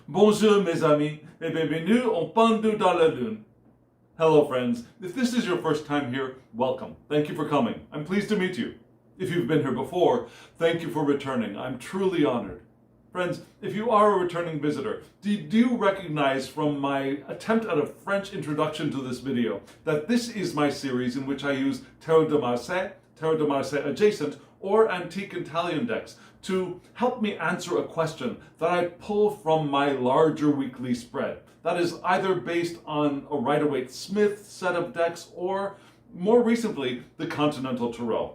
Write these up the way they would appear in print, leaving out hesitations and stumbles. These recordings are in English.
Bonjour mes amis, et bienvenue au Pendu dans la Lune. Hello friends, if this is your first time here, welcome. Thank you for coming. I'm pleased to meet you. If you've been here before, thank you for returning. I'm truly honored. Friends, if you are a returning visitor, do you recognize from my attempt at a French introduction to this video that this is my series in which I use Tarot de Marseille adjacent, or antique Italian decks to help me answer a question that I pull from my larger weekly spread. That is either based on a Rider-Waite-Smith set of decks or, more recently, the Continental Tarot.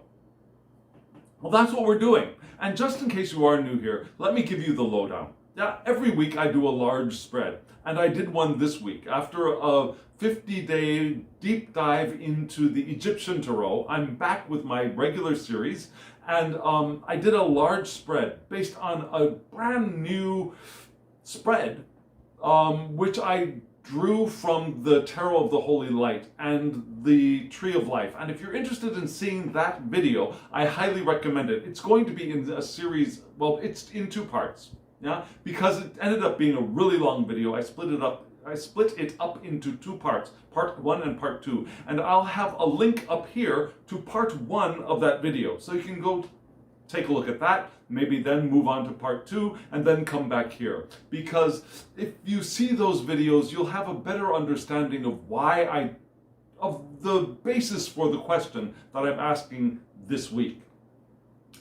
Well, that's what we're doing. And just in case you are new here, let me give you the lowdown. Yeah, every week I do a large spread, and I did one this week. After a 50-day deep dive into the Egyptian Tarot, I'm back with my regular series, and I did a large spread based on a brand new spread, which I drew from the Tarot of the Holy Light and the Tree of Life. And if you're interested in seeing that video, I highly recommend it. It's going to be in a series, well, it's in two parts. Yeah, because it ended up being a really long video, I split it up into two parts, part 1 and part 2. And I'll have a link up here to part 1 of that video. So you can go take a look at that, maybe then move on to part 2, and then come back here. Because if you see those videos, you'll have a better understanding of of the basis for the question that I'm asking this week.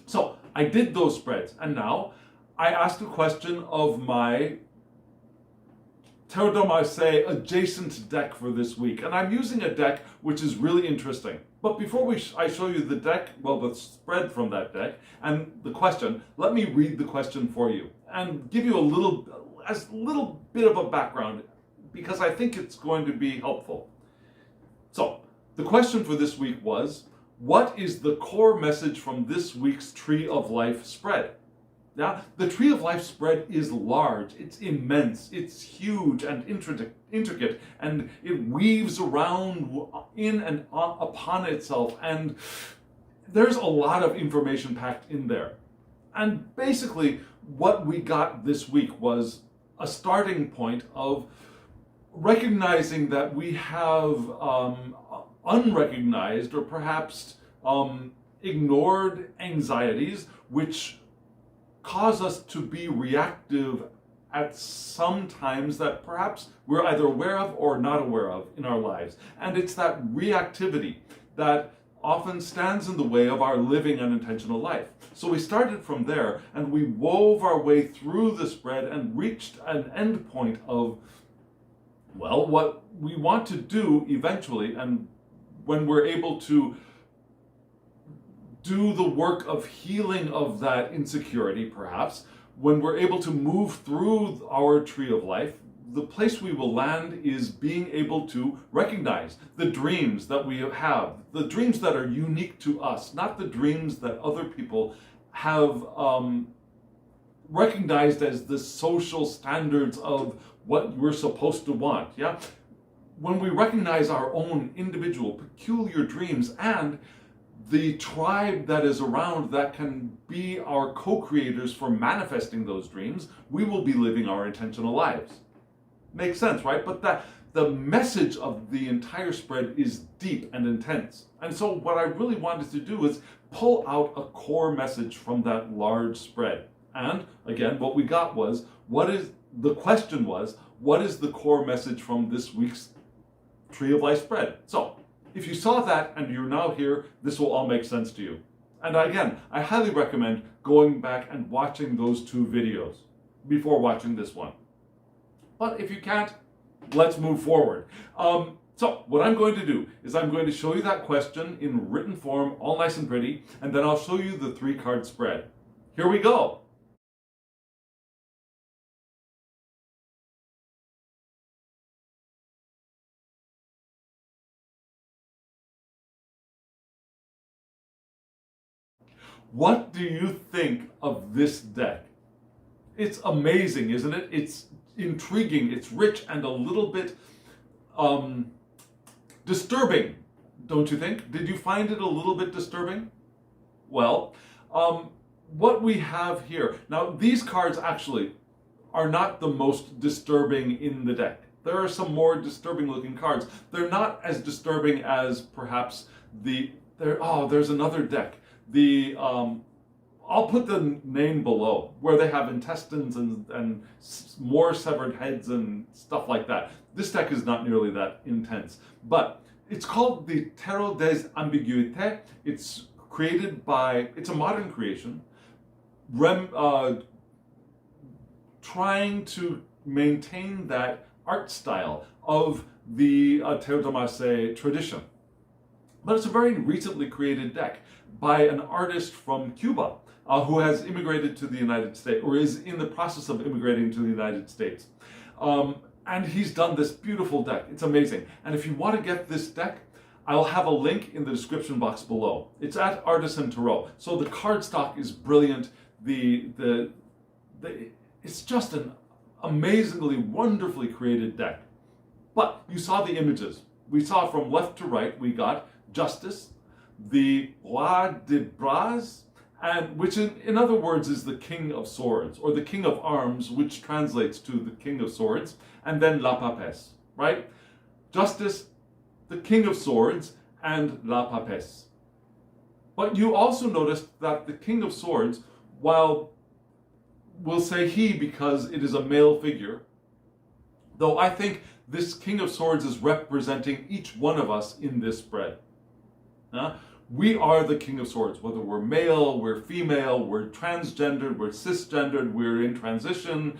So I did those spreads, and now I asked a question of my Tarot de Marseille adjacent deck for this week. And I'm using a deck which is really interesting. But before I show you the deck, well, the spread from that deck and the question, let me read the question for you and give you a little bit of a background, because I think it's going to be helpful. So the question for this week was, what is the core message from this week's Tree of Life spread? Now, the Tree of Life spread is large, it's immense, it's huge and intricate, and it weaves around in and upon itself, and there's a lot of information packed in there. And basically, what we got this week was a starting point of recognizing that we have unrecognized or perhaps ignored anxieties which cause us to be reactive at some times that perhaps we're either aware of or not aware of in our lives. And it's that reactivity that often stands in the way of our living an intentional life. So we started from there and we wove our way through the spread and reached an end point of, well, what we want to do eventually, and when we're able to do the work of healing of that insecurity, perhaps, when we're able to move through our Tree of Life, the place we will land is being able to recognize the dreams that we have, the dreams that are unique to us, not the dreams that other people have recognized as the social standards of what we're supposed to want. Yeah, when we recognize our own individual peculiar dreams and the tribe that is around that can be our co-creators for manifesting those dreams, we will be living our intentional lives. Makes sense, right? But the message of the entire spread is deep and intense. And so what I really wanted to do is pull out a core message from that large spread. And again, what we got was, what is the core message from this week's Tree of Life spread? So if you saw that and you're now here, this will all make sense to you. And again, I highly recommend going back and watching those two videos before watching this one. But if you can't, let's move forward. So what I'm going to do is I'm going to show you that question in written form, all nice and pretty, and then I'll show you the 3-card spread. Here we go. What do you think of this deck? It's amazing, isn't it? It's intriguing, it's rich, and a little bit disturbing, don't you think? Did you find it a little bit disturbing? Well, what we have here, now these cards actually are not the most disturbing in the deck. There are some more disturbing looking cards. They're not as disturbing as perhaps there's another deck. I'll put the name below, where they have intestines and more severed heads and stuff like that. This deck is not nearly that intense, but it's called the Tarot des Ambiguites. It's it's a modern creation, trying to maintain that art style of the Tarot de Marseille tradition. But it's a very recently created deck by an artist from Cuba who has immigrated to the United States, or is in the process of immigrating to the United States. And he's done this beautiful deck. It's amazing. And if you want to get this deck, I'll have a link in the description box below. It's at Artisan Tarot. So the cardstock is brilliant. It's just an amazingly, wonderfully created deck. But you saw the images. We saw from left to right, we got Justice, the Roi de Bras, and which in other words is the King of Swords, or the King of Arms, which translates to the King of Swords, and then La Papesse, right? Justice, the King of Swords, and La Papesse. But you also noticed that the King of Swords, while we'll say he because it is a male figure, though I think this King of Swords is representing each one of us in this spread. We are the King of Swords, whether we're male, we're female, we're transgendered, we're cisgendered, we're in transition,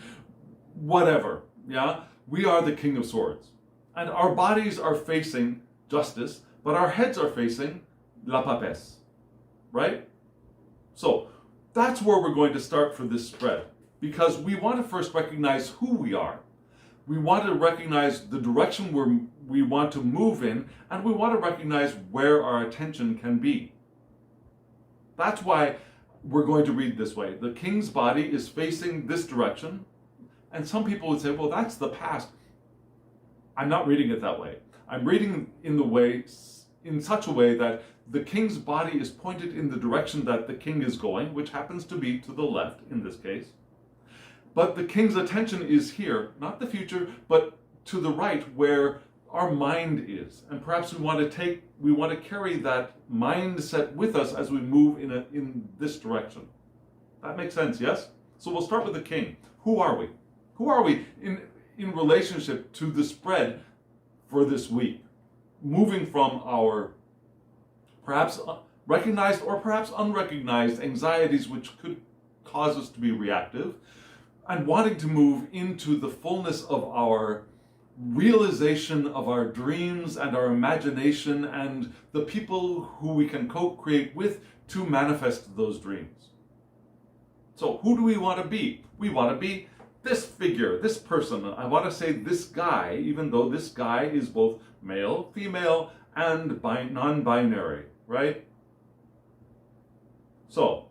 whatever, yeah? We are the King of Swords. And our bodies are facing Justice, but our heads are facing La Papesse, right? So that's where we're going to start for this spread, because we want to first recognize who we are. We want to recognize the direction we want to move in, and we want to recognize where our attention can be. That's why we're going to read this way. The king's body is facing this direction, and some people would say, well, that's the past. I'm not reading it that way. I'm reading in such a way that the king's body is pointed in the direction that the king is going, which happens to be to the left in this case. But the king's attention is here, not the future, but to the right where our mind is. And perhaps we want to carry that mindset with us as we move in this direction. That makes sense, yes? So we'll start with the king. Who are we? Who are we in relationship to the spread for this week? Moving from our perhaps recognized or perhaps unrecognized anxieties, which could cause us to be reactive, and wanting to move into the fullness of our realization of our dreams and our imagination and the people who we can co-create with to manifest those dreams. So who do we want to be? We want to be this figure, this person. I want to say this guy, even though this guy is both male, female, and non-binary, right? So,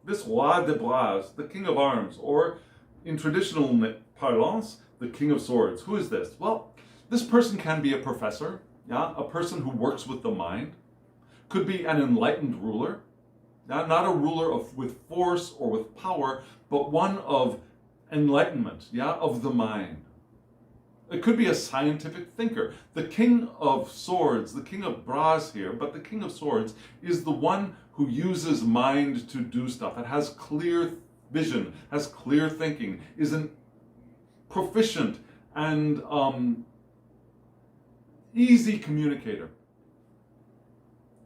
this Roi de Bras, the King of Arms, or in traditional parlance, the King of Swords. Who is this? Well, this person can be a professor, yeah, a person who works with the mind. Could be an enlightened ruler, yeah, not a ruler with force or with power, but one of enlightenment, yeah, of the mind. It could be a scientific thinker. The King of Swords, the King of Bras here, but the King of Swords is the one who uses mind to do stuff. It has clear vision, has clear thinking, is an proficient and easy communicator.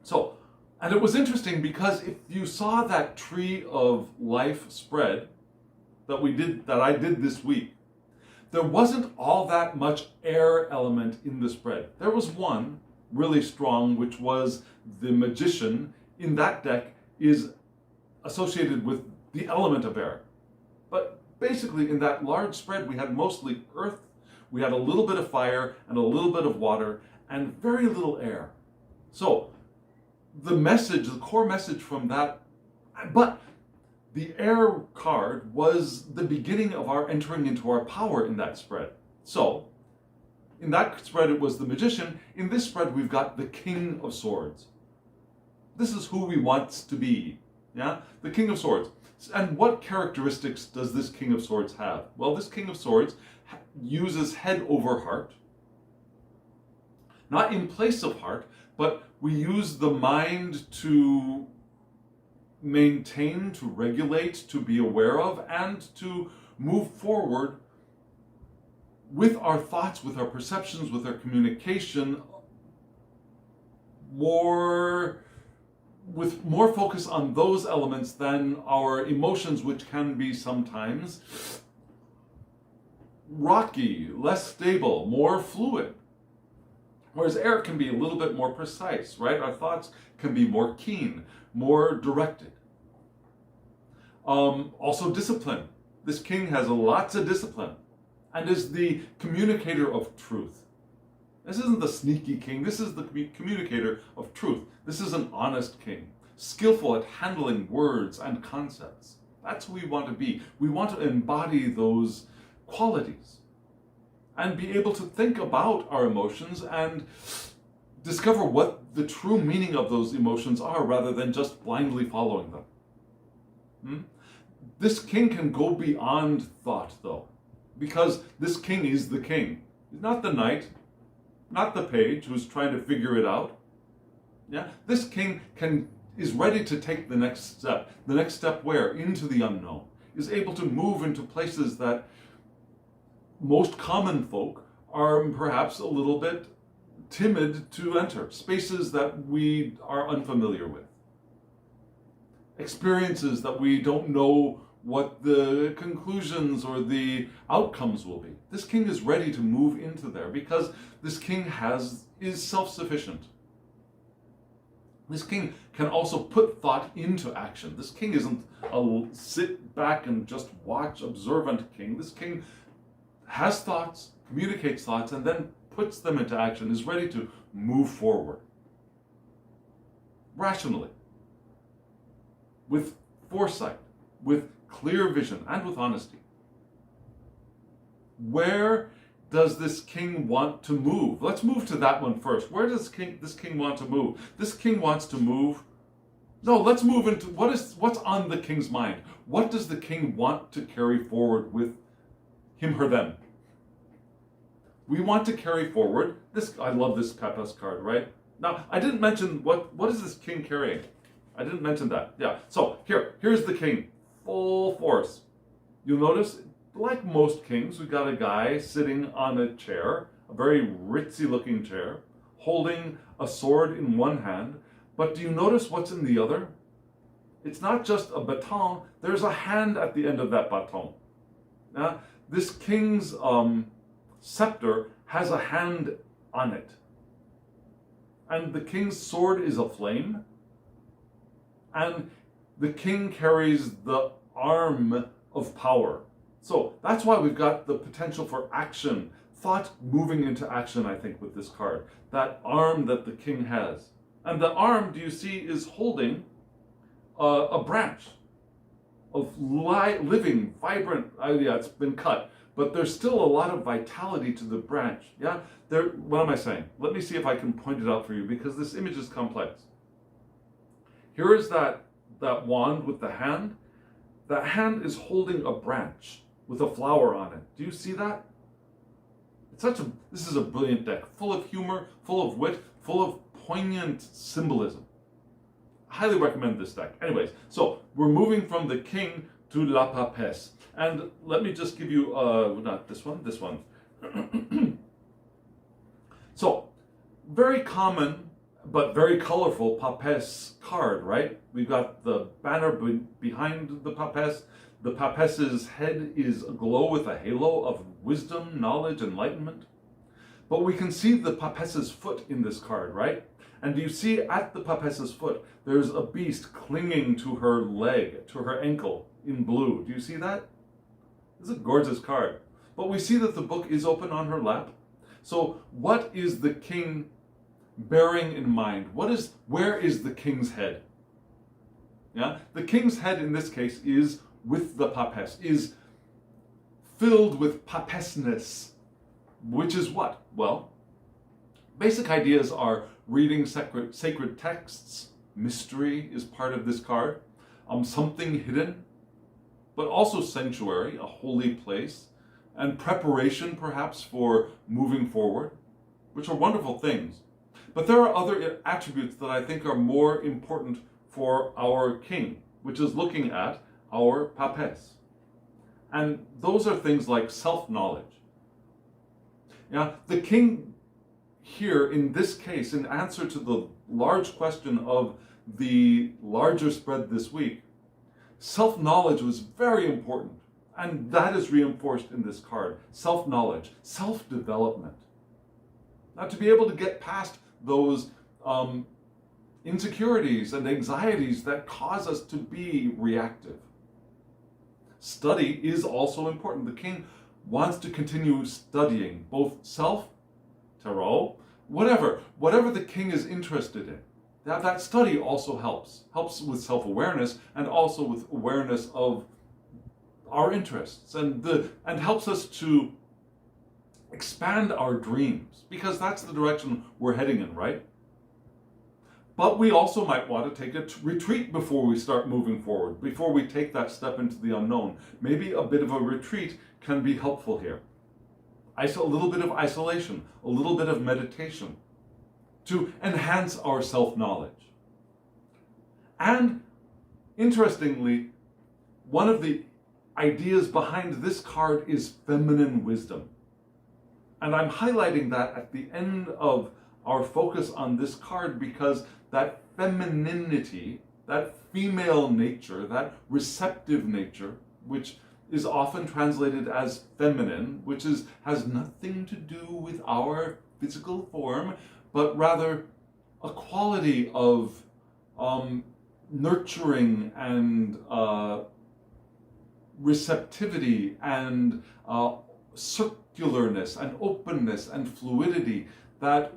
So, and it was interesting because if you saw that tree of life spread that I did this week, there wasn't all that much air element in the spread. There was one really strong, which was the magician in that deck is associated with the element of air. But basically in that large spread, we had mostly earth, we had a little bit of fire and a little bit of water and very little air. So the message, the core message from that, but the air card was the beginning of our entering into our power in that spread. So in that spread, it was the magician. In this spread, we've got the King of Swords. This is who we want to be. Yeah, the King of Swords. And what characteristics does this King of Swords have? Well, this King of Swords uses head over heart. Not in place of heart, but we use the mind to maintain, to regulate, to be aware of, and to move forward with our thoughts, with our perceptions, with our communication, with more focus on those elements than our emotions, which can be sometimes rocky, less stable, more fluid. Whereas air can be a little bit more precise, right? Our thoughts can be more keen, more directed. Also discipline. This king has lots of discipline and is the communicator of truth. This isn't the sneaky king, this is the communicator of truth. This is an honest king, skillful at handling words and concepts. That's who we want to be. We want to embody those qualities and be able to think about our emotions and discover what the true meaning of those emotions are rather than just blindly following them. This king can go beyond thought, though, because this king is the king. He's not the knight, not the page who's trying to figure it out. Yeah, this king is ready to take the next step. The next step where? Into the unknown. Is able to move into places that most common folk are perhaps a little bit timid to enter. Spaces that we are unfamiliar with. Experiences that we don't know what the conclusions or the outcomes will be. This king is ready to move into there because this king is self-sufficient. This king can also put thought into action. This king isn't a sit back and just watch observant king. This king has thoughts, communicates thoughts, and then puts them into action, is ready to move forward. Rationally. With foresight, with clear vision, and with honesty. Where does this king want to move? Let's move to that one first. Where does this king want to move? This king wants to move. No, let's move into what's on the king's mind. What does the king want to carry forward with him, her, them? We want to carry forward this. I love this Papas card, right? Now, I didn't mention what is this king carrying? I didn't mention that. Yeah. So here's the king, full force. You'll notice, like most kings, we've got a guy sitting on a chair, a very ritzy looking chair, holding a sword in one hand. But do you notice what's in the other? It's not just a baton, there's a hand at the end of that baton. Now, this king's scepter has a hand on it. And the king's sword is a flame. And the king carries the arm of power. So that's why we've got the potential for action, thought moving into action, I think, with this card. That arm that the king has. And the arm, do you see, is holding a branch of living, vibrant, yeah, it's been cut, but there's still a lot of vitality to the branch. Yeah, what am I saying? Let me see if I can point it out for you, because this image is complex. Here is that wand with the hand. That hand is holding a branch with a flower on it. Do you see that? This is a brilliant deck, full of humor, full of wit, full of poignant symbolism. I highly recommend this deck. Anyways, so we're moving from the king to la papesse. And let me just give you, not this one, this one. So, very common, but very colorful papesse card, right? We've got the banner behind the papesse. The papesse's head is aglow with a halo of wisdom, knowledge, enlightenment. But we can see the papesse's foot in this card, right? And do you see at the papesse's foot, there's a beast clinging to her leg, to her ankle in blue. Do you see that? This is a gorgeous card. But we see that the book is open on her lap. So what is the king bearing in mind? Where is the king's head? Yeah, the king's head in this case is with the papesse, is filled with papesseness, which is what? Well, basic ideas are reading sacred texts. Mystery is part of this card. something hidden, but also sanctuary, a holy place, and preparation perhaps for moving forward, which are wonderful things. But there are other attributes that I think are more important for our king, which is looking at our papes. And those are things like self-knowledge. Yeah, the king here, in this case, in answer to the large question of the larger spread this week, self-knowledge was very important. And that is reinforced in this card. Self-knowledge, self-development. Now, to be able to get past those insecurities and anxieties that cause us to be reactive. Study is also important. The king wants to continue studying both self, tarot, whatever the king is interested in. That study also helps with self-awareness and also with awareness of our interests and helps us to expand our dreams, because that's the direction we're heading in, right? But we also might want to take a retreat before we start moving forward, before we take that step into the unknown. Maybe a bit of a retreat can be helpful here. A little bit of isolation, a little bit of meditation to enhance our self-knowledge. And interestingly, one of the ideas behind this card is feminine wisdom. And I'm highlighting that at the end of our focus on this card because that femininity, that female nature, that receptive nature, which is often translated as feminine, which has nothing to do with our physical form, but rather a quality of nurturing and receptivity and circularness and openness and fluidity that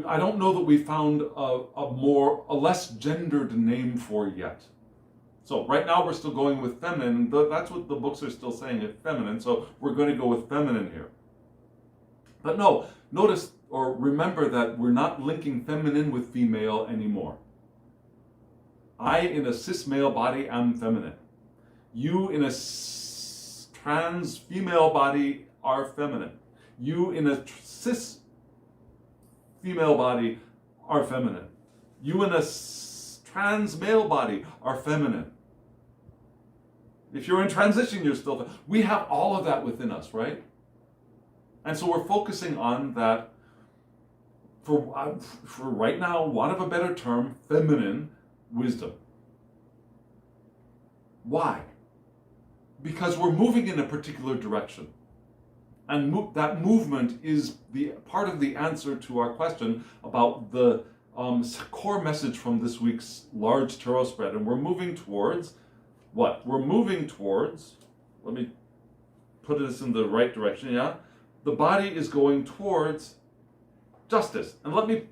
I don't know that we found a less gendered name for yet. So right now we're still going with feminine. That's what the books are still saying, it's feminine. So we're going to go with feminine here. But no, notice or remember that we're not linking feminine with female anymore. I in a cis male body am feminine. You in a trans female body are feminine. You in a cis female body are feminine. You in a trans male body are feminine. If you're in transition, you're still feminine. We have all of that within us, right? And so we're focusing on that, for right now, want of a better term, feminine wisdom. Why? Because we're moving in a particular direction. And that movement is the part of the answer to our question about the core message from this week's large tarot spread. And we're moving towards what? We're moving towards, let me put this in the right direction, yeah? The body is going towards justice. And let me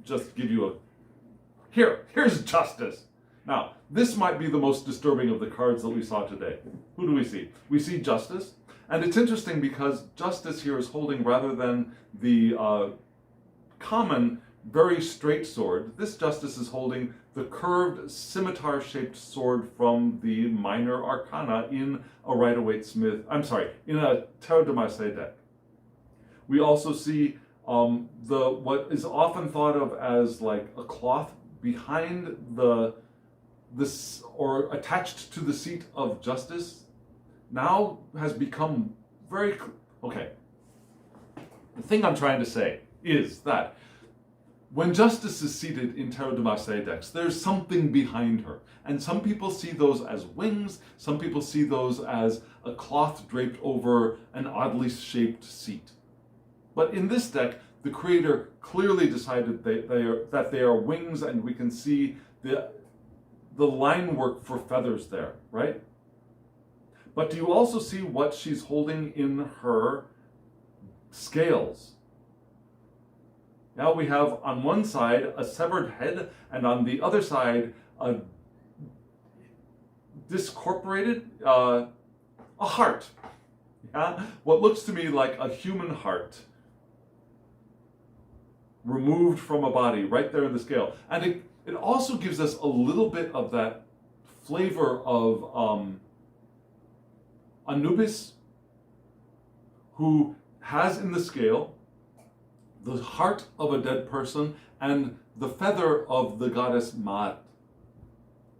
just give you here's justice. Now, this might be the most disturbing of the cards that we saw today. Who do we see? We see justice. And it's interesting because justice here is holding, rather than the common, very straight sword, this justice is holding the curved, scimitar-shaped sword from the minor arcana in a Rider-Waite-Smith, in a Tarot de Marseille deck. We also see what is often thought of as like a cloth behind this or attached to the seat of justice now has become very okay. The thing I'm trying to say is that when justice is seated in Tarot de Marseille decks, there's something behind her. And some people see those as wings, some people see those as a cloth draped over an oddly shaped seat. But in this deck, the creator clearly decided that they are wings, and we can see the line work for feathers there, right? But do you also see what she's holding in her scales? Now we have on one side a severed head, and on the other side a discorporated, a heart. Yeah? What looks to me like a human heart removed from a body right there in the scale. And it also gives us a little bit of that flavor of Anubis, who has in the scale the heart of a dead person and the feather of the goddess Maat.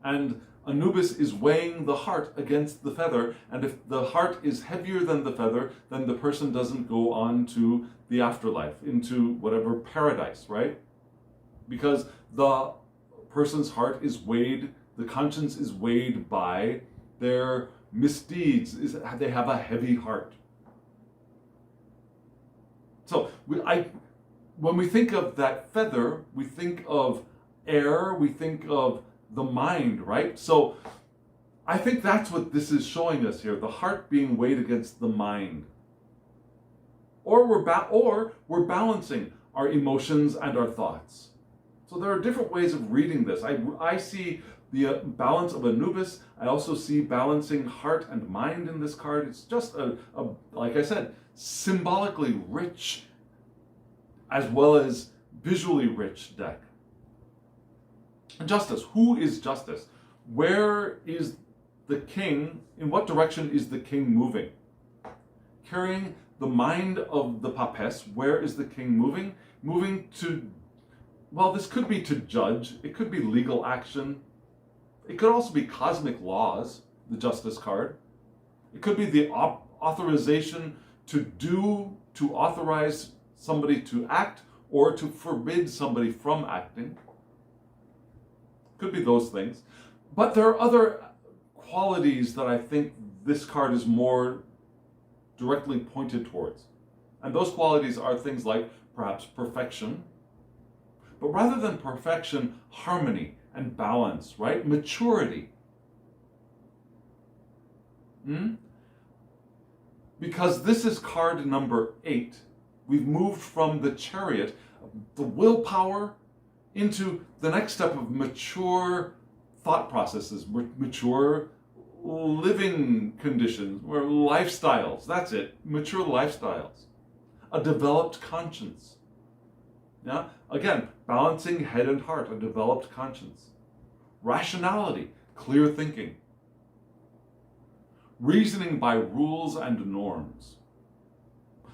And Anubis is weighing the heart against the feather, and if the heart is heavier than the feather, then the person doesn't go on to the afterlife, into whatever paradise, right? Because the person's heart is weighed, the conscience is weighed by their misdeeds, they have a heavy heart. So when we think of that feather, we think of air, we think of the mind, right? So I think that's what this is showing us here, the heart being weighed against the mind. Or we're balancing our emotions and our thoughts. So there are different ways of reading this. I see the balance of Anubis. I also see balancing heart and mind in this card. It's just like I said, symbolically rich as well as visually rich deck. Justice. Who is justice? Where is the king? In what direction is the king moving? Carrying the mind of the papess, where is the king moving? Moving to, well, this could be to judge. It could be legal action. It could also be cosmic laws, the justice card. It could be the authorization to authorize somebody to act or to forbid somebody from acting. Could be those things. But there are other qualities that I think this card is more directly pointed towards. And those qualities are things like perhaps perfection, but rather than perfection, harmony and balance, right? Maturity. Because this is card number 8. We've moved from the Chariot, the willpower, into the next step of mature thought processes, mature living conditions, or lifestyles. That's it, mature lifestyles. A developed conscience. Yeah, again, balancing head and heart, a developed conscience. Rationality, clear thinking. Reasoning by rules and norms.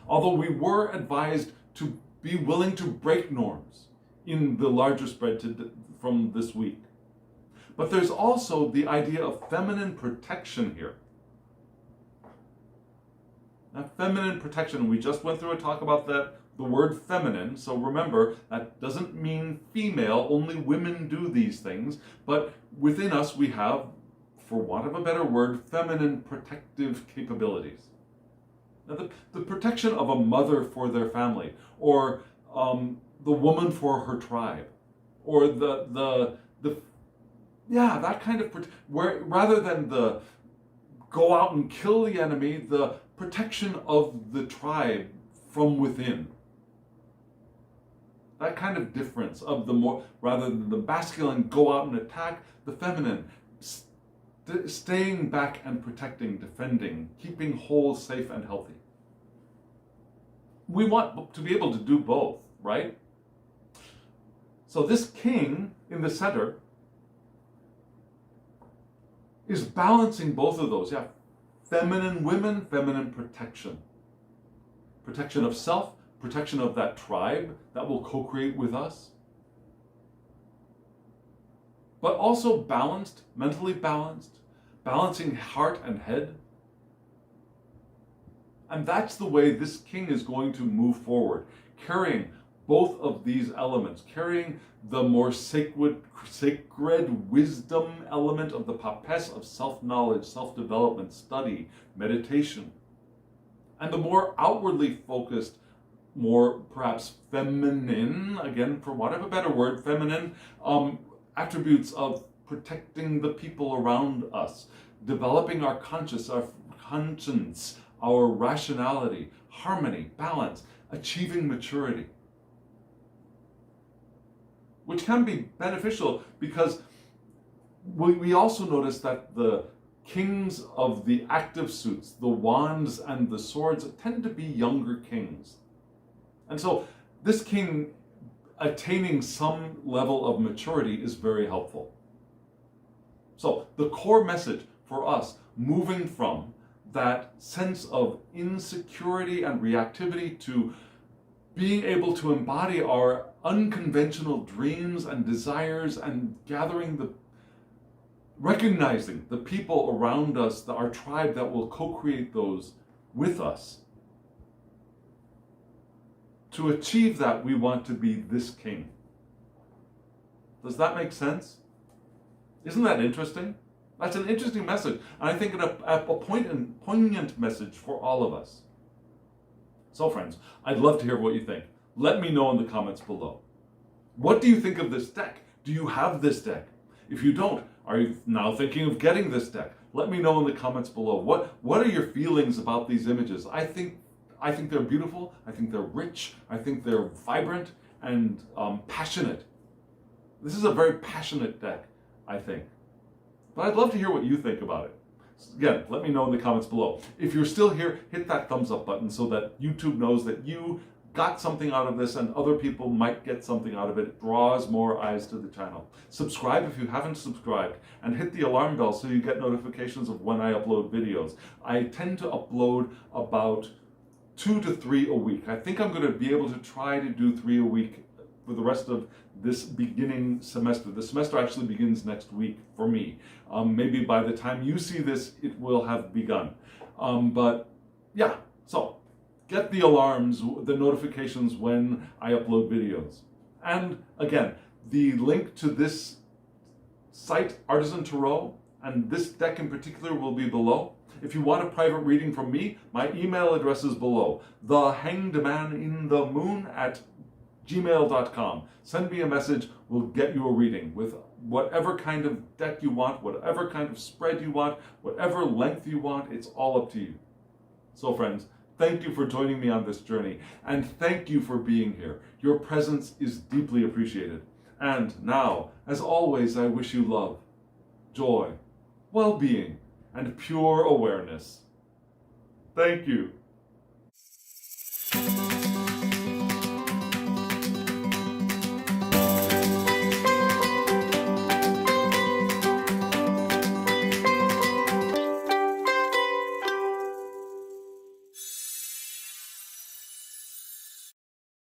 Although we were advised to be willing to break norms in the larger spread from this week. But there's also the idea of feminine protection here. Now, feminine protection, we just went through a talk about that, the word feminine, so remember, that doesn't mean female, only women do these things, but within us we have, for want of a better word, feminine protective capabilities. Now, the protection of a mother for their family, or the woman for her tribe, or that kind of where rather than the go out and kill the enemy, the protection of the tribe from within. That kind of difference of the more, rather than the masculine go out and attack, the feminine staying back and protecting, defending, keeping whole, safe, and healthy. We want to be able to do both, right? So this king in the center is balancing both of those. Yeah, feminine women, feminine protection. Protection of self, protection of that tribe that will co-create with us. But also balanced, mentally balanced, balancing heart and head. And that's the way this king is going to move forward, carrying both of these elements, carrying the more sacred wisdom element of the papess of self-knowledge, self-development, study, meditation, and the more outwardly focused, more perhaps feminine, again, for want of a better word, feminine attributes of protecting the people around us, developing our conscience, our rationality, harmony, balance, achieving maturity. Which can be beneficial because we also notice that the kings of the active suits, the wands and the swords, tend to be younger kings. And so this king attaining some level of maturity is very helpful. So the core message for us, moving from that sense of insecurity and reactivity to being able to embody our unconventional dreams and desires and recognizing the people around us, our tribe that will co-create those with us. To achieve that, we want to be this king. Does that make sense? Isn't that interesting? That's an interesting message, and I think a poignant message for all of us. So friends, I'd love to hear what you think. Let me know in the comments below. What do you think of this deck? Do you have this deck? If you don't, are you now thinking of getting this deck? Let me know in the comments below. What are your feelings about these images? I think they're beautiful. I think they're rich. I think they're vibrant and passionate. This is a very passionate deck, I think. But I'd love to hear what you think about it. Again, let me know in the comments below. If you're still here, hit that thumbs up button so that YouTube knows that you got something out of this and other people might get something out of it. It draws more eyes to the channel. Subscribe if you haven't subscribed, and hit the alarm bell so you get notifications of when I upload videos. I tend to upload about 2 to 3 a week. I think I'm going to be able to try to do 3 a week for the rest of this beginning semester. The semester actually begins next week for me. Maybe by the time you see this, it will have begun. But yeah, so get the alarms, the notifications when I upload videos. And again, the link to this site, Artisan Tarot, and this deck in particular will be below. If you want a private reading from me, my email address is below. thehangedmaninthemoon@gmail.com. Send me a message, we'll get you a reading with whatever kind of deck you want, whatever kind of spread you want, whatever length you want, it's all up to you. So friends, thank you for joining me on this journey, and thank you for being here. Your presence is deeply appreciated. And now, as always, I wish you love, joy, well-being, and pure awareness. Thank you.